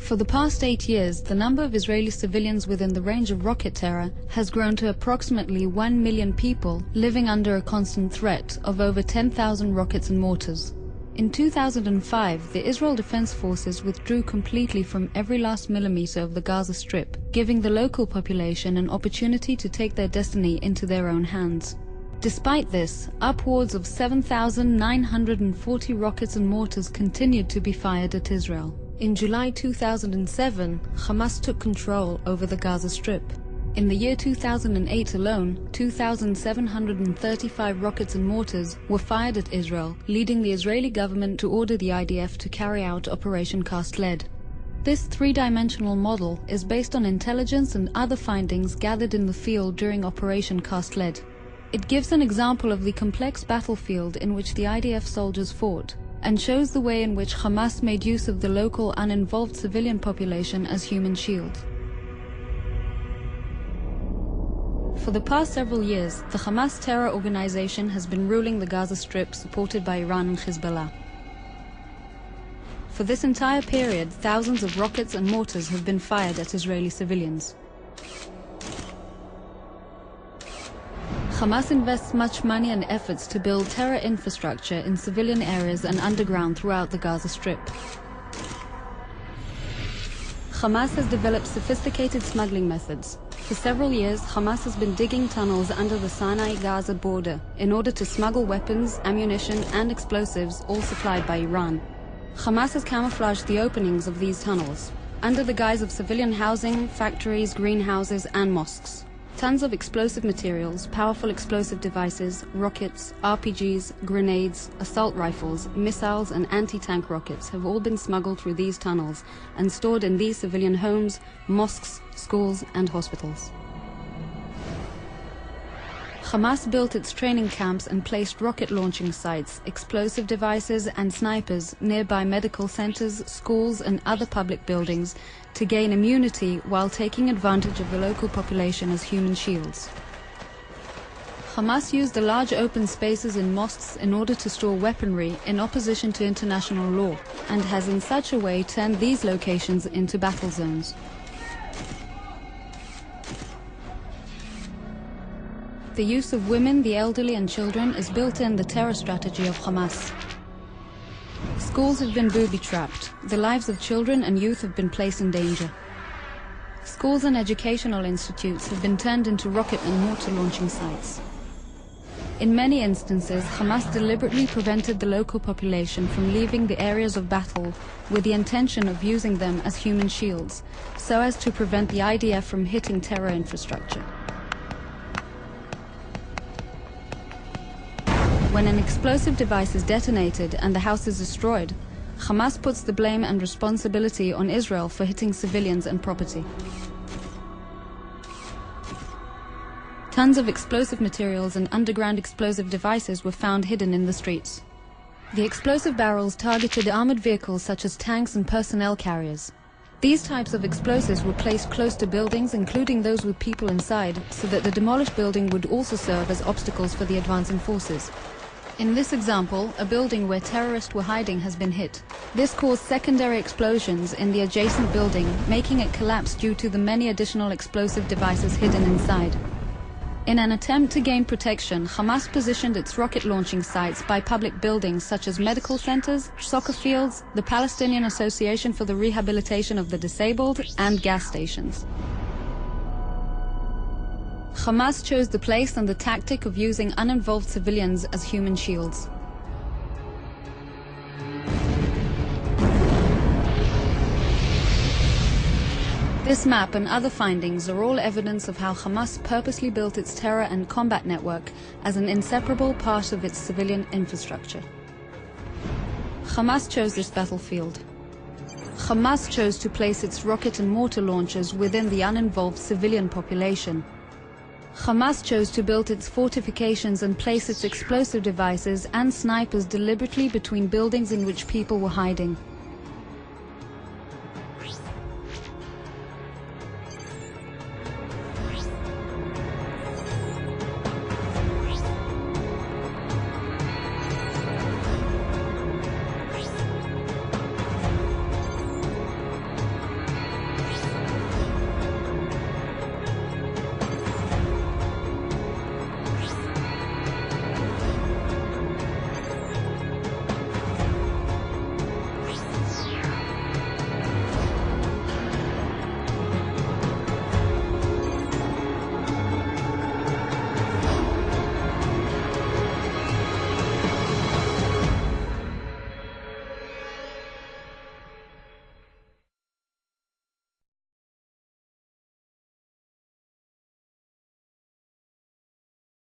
For the past 8 years, the number of Israeli civilians within the range of rocket terror has grown to approximately 1 million people living under a constant threat of over 10,000 rockets and mortars. In 2005, the Israel Defense Forces withdrew completely from every last millimeter of the Gaza Strip, giving the local population an opportunity to take their destiny into their own hands. Despite this, upwards of 7,940 rockets and mortars continued to be fired at Israel. In July 2007, Hamas took control over the Gaza Strip. In the year 2008 alone, 2,735 rockets and mortars were fired at Israel, leading the Israeli government to order the IDF to carry out Operation Cast Lead. This three-dimensional model is based on intelligence and other findings gathered in the field during Operation Cast Lead. It gives an example of the complex battlefield in which the IDF soldiers fought, and shows the way in which Hamas made use of the local uninvolved civilian population as human shield. For the past several years, the Hamas terror organization has been ruling the Gaza Strip, supported by Iran and Hezbollah. For this entire period, thousands of rockets and mortars have been fired at Israeli civilians. Hamas invests much money and efforts to build terror infrastructure in civilian areas and underground throughout the Gaza Strip. Hamas has developed sophisticated smuggling methods. For several years, Hamas has been digging tunnels under the Sinai-Gaza border in order to smuggle weapons, ammunition, and explosives, all supplied by Iran. Hamas has camouflaged the openings of these tunnels under the guise of civilian housing, factories, greenhouses, and mosques. Tons of explosive materials, powerful explosive devices, rockets, RPGs, grenades, assault rifles, missiles, and anti-tank rockets have all been smuggled through these tunnels and stored in these civilian homes, mosques, schools, and hospitals. Hamas built its training camps and placed rocket launching sites, explosive devices, and snipers nearby medical centers, schools, and other public buildings to gain immunity while taking advantage of the local population as human shields. Hamas used the large open spaces in mosques in order to store weaponry in opposition to international law, and has in such a way turned these locations into battle zones. The use of women, the elderly, and children is built in the terror strategy of Hamas. Schools have been booby-trapped. The lives of children and youth have been placed in danger. Schools and educational institutes have been turned into rocket and mortar launching sites. In many instances, Hamas deliberately prevented the local population from leaving the areas of battle with the intention of using them as human shields, so as to prevent the IDF from hitting terror infrastructure. When an explosive device is detonated and the house is destroyed, Hamas puts the blame and responsibility on Israel for hitting civilians and property. Tons of explosive materials and underground explosive devices were found hidden in the streets. The explosive barrels targeted armored vehicles such as tanks and personnel carriers. These types of explosives were placed close to buildings, including those with people inside, so that the demolished building would also serve as obstacles for the advancing forces. In this example, a building where terrorists were hiding has been hit. This caused secondary explosions in the adjacent building, making it collapse due to the many additional explosive devices hidden inside. In an attempt to gain protection, Hamas positioned its rocket launching sites by public buildings such as medical centers, soccer fields, the Palestinian Association for the Rehabilitation of the Disabled, and gas stations. Hamas chose the place and the tactic of using uninvolved civilians as human shields. This map and other findings are all evidence of how Hamas purposely built its terror and combat network as an inseparable part of its civilian infrastructure. Hamas chose this battlefield. Hamas chose to place its rocket and mortar launchers within the uninvolved civilian population. Hamas chose to build its fortifications and place its explosive devices and snipers deliberately between buildings in which people were hiding.